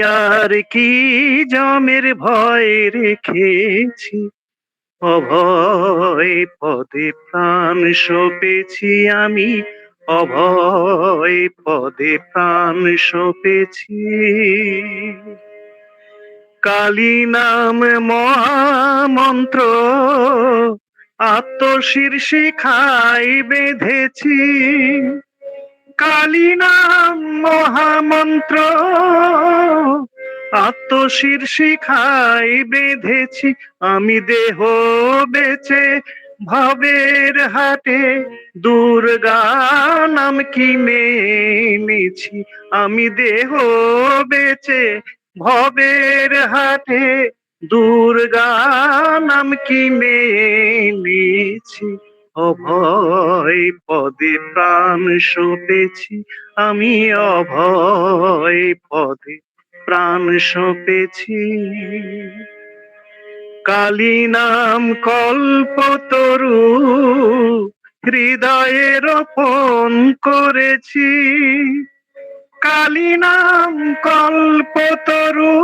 আর কি জমের ভয় রেখেছি, অভয় পদে প্রাণ সপেছি আমি, অভয় পদে প্রাণ সপেছি। কালী নাম মহামন্ত্র আত্মশীর্ষিখায় বেঁধেছি। কালী নাম মহামন্ত্র আত্মশীর্ষিখায় বেঁধেছি। আমি দেহ বেচে ভবের হাটে দুর্গা নাম কিনে এনেছি। আমি দেহ বেচে ভবের হাটে দুর্গা নাম কিনে এনেছি। অভয় পদে প্রাণ সপেছি আমি, অভয় পদে প্রাণ সপেছি। কালী নাম কল্পতরু হৃদয়ে রোপণ করেছি। কালী নাম কল্পতরু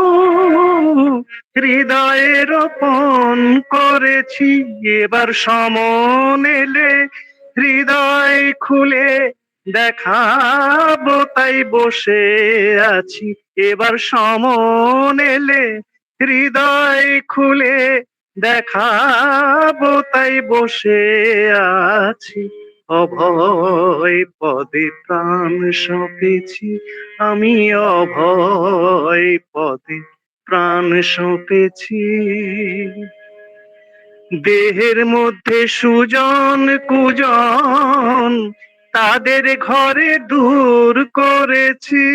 হৃদয়ে রোপণ করেছি। এবার সমন এলে হৃদয় খুলে দেখাবো তাই বসে আছি। এবার সমন এলে হৃদয় খুলে দেখাবো তাই বসে আছি। অভয় পদে প্রাণ সপেছি আমি, অভয় পদে প্রাণ সপেছি। দেহের মধ্যে সুজন কুজন তাদের ঘরে দূর করেছি।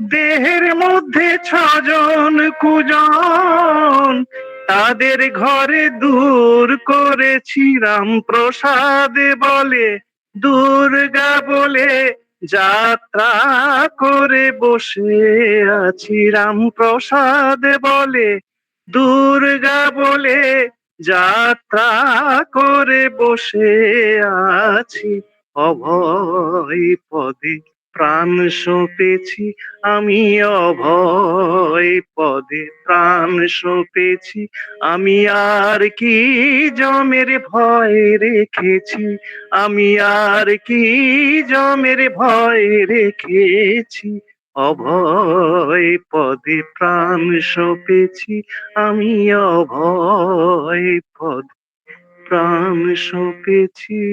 দেহের মধ্যে ছজন কুজন তাদের ঘরে দূর করেছি। রামপ্রসাদ বলে দুর্গা বলে যাত্রা করে বসে আছি। রামপ্রসাদ বলে দুর্গা বলে যাত্রা করে বসে আছি। অভয় পদে প্রাণ সপেছি আমি, অভয় পদে প্রাণ সপেছি আমি। আর কি জমের ভয় রেখেছি, আমি আর কি জমের ভয় রেখেছি। অভয় পদে প্রাণ সপেছি আমি, অভয় পদে প্রাণ সপেছি।